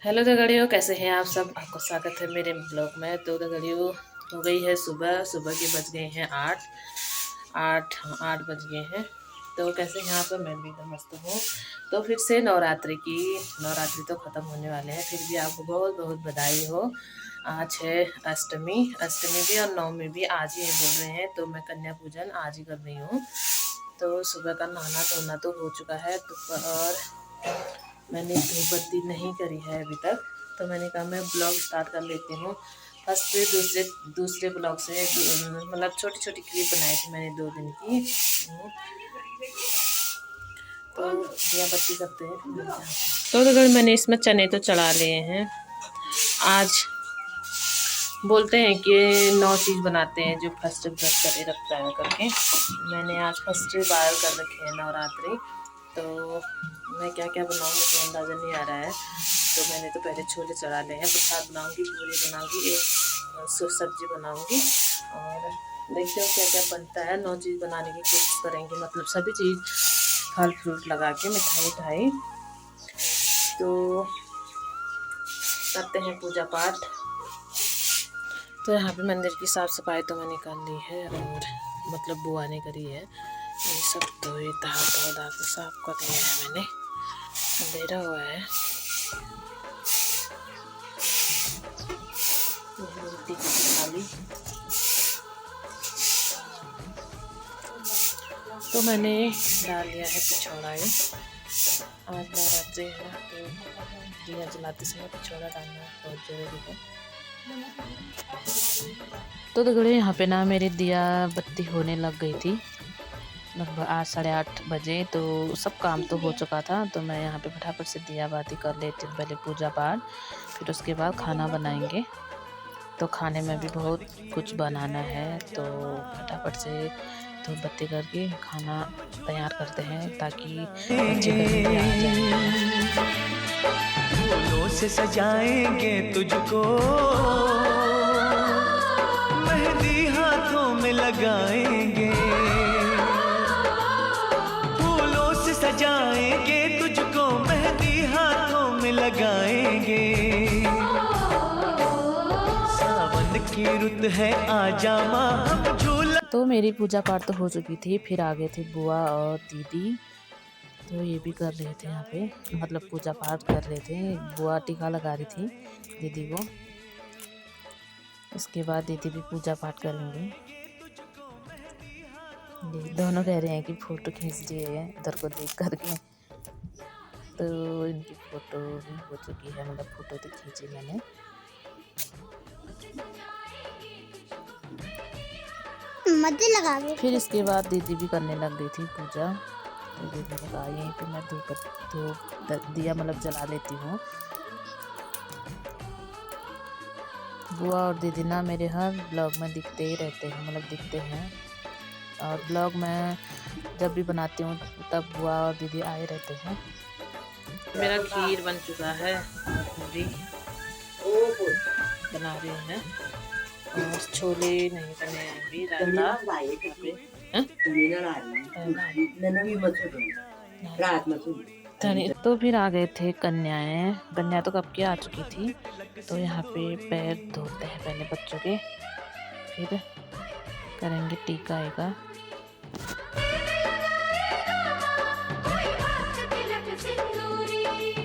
Hello दगड़ियों, कैसे हैं आप सब। आपका स्वागत है मेरे ब्लॉग में। तो दगड़ियों, हो गई है सुबह। सुबह के बज गए हैं 8 बज गए हैं। तो कैसे हैं आप। मैं भी एकदम मस्त हूँ। तो फिर से नवरात्रि तो ख़त्म होने वाले हैं। फिर भी आपको बहुत बहुत बधाई हो। आज है अष्टमी भी और नवमी भी आज ही बोल रहे हैं। तो मैं कन्या पूजन आज ही कर रही हूँ। तो सुबह का नहाना धोना तो हो चुका है। और मैंने धूप बत्ती नहीं करी है अभी तक। तो मैंने कहा मैं ब्लॉग स्टार्ट कर लेती हूँ। फर्स्ट दूसरे ब्लॉग से मतलब छोटी छोटी क्लिप बनाई थी मैंने 2 दिन की। तो दिया बत्ती करते हैं। तो अगर मैंने इसमें चने तो चढ़ा लिए हैं। आज बोलते हैं कि 9 चीज़ बनाते हैं जो फर्स्ट व्रत करे रखता है करके। मैंने आज फर्स्ट बार कर रखे हैं नवरात्रि। तो मैं क्या क्या बनाऊँ मुझे अंदाज़ा नहीं आ रहा है। तो मैंने तो पहले छोले चढ़ा लिए हैं। प्रसाद बनाऊँगी, पूरी बनाऊँगी, एक सब्जी बनाऊँगी और देखते हो क्या क्या बनता है। 9 चीज़ बनाने की कोशिश करेंगे, मतलब सभी चीज़ फल फ्रूट लगा के मिठाई। तो करते हैं पूजा पाठ। तो यहाँ पे मंदिर की साफ़ सफाई तो मैंने कर ली है और मतलब बुआ ने करी है। ये सब तो ये धागा को साफ कर लिया है मैंने। अंधेरा हुआ है। थाली तो मैंने डाल लिया है पिछौड़ा। आज नवरात्रि है तो दिया जलाते समय पिछौड़ा डालना बहुत ज़रूरी है। तो दगड़े यहाँ पे ना मेरी दिया बत्ती होने लग गई थी लगभग 8 साढ़े 8 बजे। तो सब काम तो हो चुका था। तो मैं यहाँ पे फटाफट से दिया बाती कर लेती हूँ। पहले पूजा पाठ, फिर उसके बाद खाना बनाएंगे। तो खाने में भी बहुत कुछ बनाना है। तो फटाफट से धूप बत्ती करके खाना तैयार करते हैं ताकि बच्चे घर में आ जाए। फूलों से सजाएंगे तुझको, मेहंदी हाथों में लगाएंगे। फूलों से सजाएंगे तुझको, मेहंदी हाथों में लगाएंगे। सावन की रुत है आजा माँ हम झूला। तो मेरी पूजा पाठ तो हो चुकी थी। फिर आ गए थे बुआ और दीदी। तो ये भी कर रहे थे यहाँ पे, मतलब पूजा पाठ कर रहे थे। बुआ टीका लगा रही थी दीदी को। इसके बाद दीदी भी पूजा पाठ करेंगे। ये दोनों कह रहे हैं कि फ़ोटो खींच दिए इधर को देख करके। तो इनकी फ़ोटो भी हो चुकी है, मतलब फ़ोटो तो खींची मैंने। फिर इसके बाद दीदी भी करने लग गई थी पूजा। तो दीदी ने कहा यहीं पे मैं धूप दिया मतलब जला लेती हूँ। बुआ और दीदी ना मेरे हर ब्लॉग में दिखते ही रहते हैं, मतलब दिखते हैं। और ब्लॉग में जब भी बनाती हूँ तब बुआ और दीदी आए रहते हैं। मेरा खीर बन चुका है, पूरी बना रही हैं और छोले नहीं बने अभी। तो फिर आ गए थे कन्या तो कब की आ चुकी थी। तो यहाँ पे पैर धोते हैं पहले बच्चों के, फिर करेंगे टीका आएगा।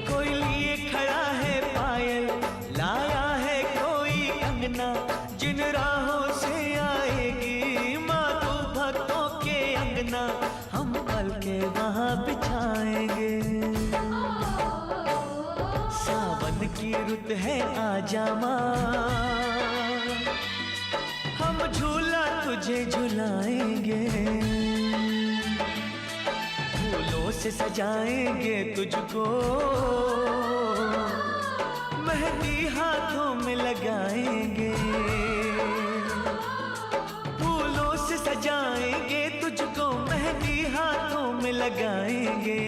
कोई लिए खड़ा है पायल, लाया है कोई अंगना। जिन राहों से आएगी माँ तू भक्तों के अंगना, हम पल के वहाँ बिछाएंगे। सावन की रुत है आजा माँ, हम झूला तुझे झुलाएंगे। फूलों से सजाएंगे तुझको, मेहंदी हाथों में लगाएंगे। फूलों से सजाएंगे तुझको, मेहंदी हाथों में लगाएंगे।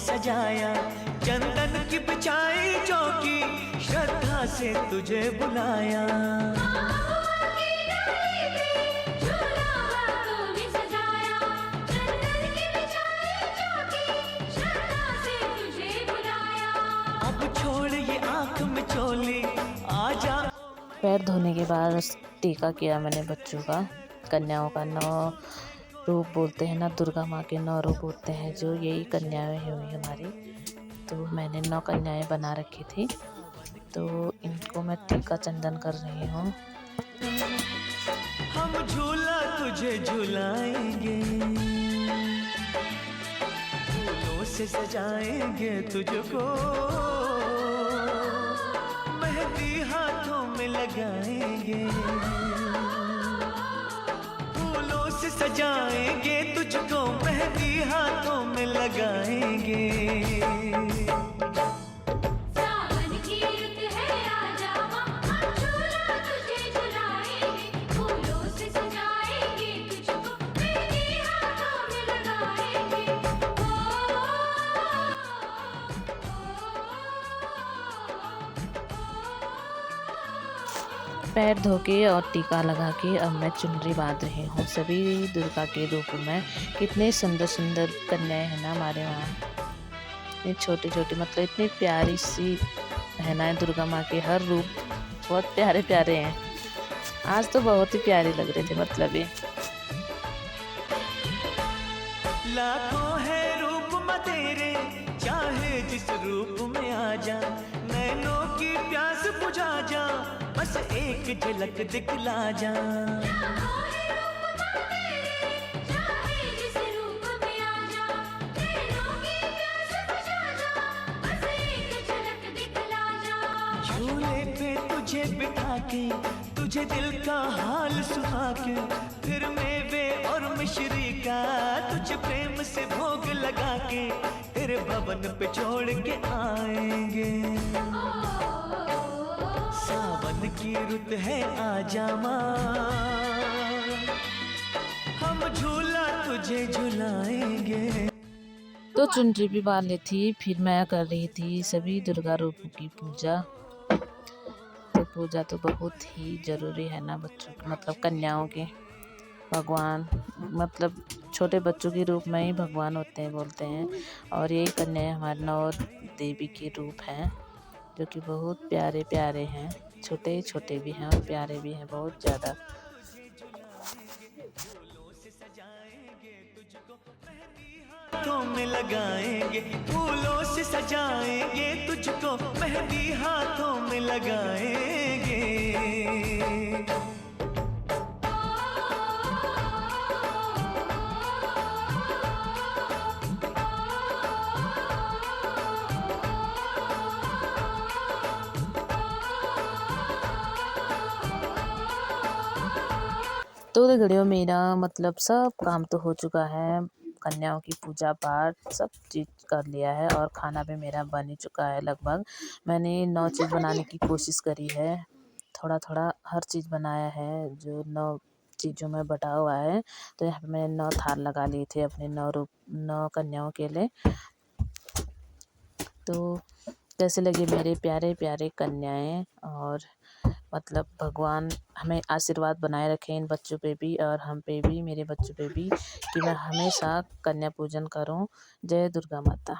सजाया, चंदन की बिछाई चौकी, श्रद्धा से तुझे बुलाया। अब छोड़ ये आँख में चोली, आजा। पैर धोने के बाद टीका किया मैंने बच्चों का। कन्याओं का 9 रूप बोलते हैं ना, दुर्गा माँ के 9 रूप होते हैं, जो यही कन्याएं हुई हमारी। तो मैंने 9 कन्याएं बना रखी थी, तो इनको मैं टीका चंदन कर रही हूँ। हम झूला तुझे झुलाएंगे, फूलों से सजाएंगे तुझको, मेहंदी हाथों में लगाएंगे, फूलों से सजाएंगे तुझको, मेहंदी हाथों में लगाएंगे। पैर धो के और टीका लगा के अब मैं चुनरी बांध रही हूँ सभी दुर्गा के रूप में। कितने सुंदर सुंदर कन्याएं हैं ना हमारे वहाँ, इतनी छोटी छोटी, मतलब इतनी प्यारी सी है ना दुर्गा माँ के। हर रूप बहुत प्यारे प्यारे हैं। आज तो बहुत ही प्यारे लग रहे थे, मतलब ये लाखों है रूप में तेरे, चाहे जिस रूप में आ जा, नैनों की प्यास बुझा जा, बस एक झलक दिखला जा। झूले पे तुझे बिठा के, तुझे दिल का हाल सुना के, फिर मेवे और मिश्री का तुझे प्रेम से भोग लगा के, तेरे भवन पे छोड़ के आएंगे। सावन की रुत है आजा माँ, हम झूला तुझे झुलाएंगे। तो चुनरी भी बांध ली थी। फिर मैं कर रही थी सभी दुर्गा रूपों की पूजा। तो पूजा तो बहुत ही ज़रूरी है ना बच्चों की, मतलब कन्याओं के। भगवान मतलब छोटे बच्चों के रूप में ही भगवान होते हैं बोलते हैं, और यही कन्याएं हमारे 9 देवी के रूप हैं, जो कि बहुत प्यारे प्यारे हैं। छोटे छोटे भी हैं और प्यारे भी हैं बहुत ज़्यादा। हाथों में लगाएंगे, फूलों से सजाएंगे तुझको, मेहंदी हाथों में लगाएंगे। तो घड़ियों मेरा मतलब सब काम तो हो चुका है। कन्याओं की पूजा पाठ सब चीज़ कर लिया है और खाना भी मेरा बन ही चुका है लगभग। मैंने 9 चीज़ बनाने की कोशिश करी है, थोड़ा थोड़ा हर चीज़ बनाया है जो 9 चीज़ों में बटा हुआ है। तो यहाँ पे मैंने 9 थाल लगा लिए थे अपने 9 कन्याओं के लिए। तो कैसे लगे मेरे प्यारे प्यारे कन्याएं, और मतलब भगवान हमें आशीर्वाद बनाए रखें इन बच्चों पे भी और हम पे भी, मेरे बच्चों पे भी, कि मैं हमेशा कन्या पूजन करूं। जय दुर्गा माता।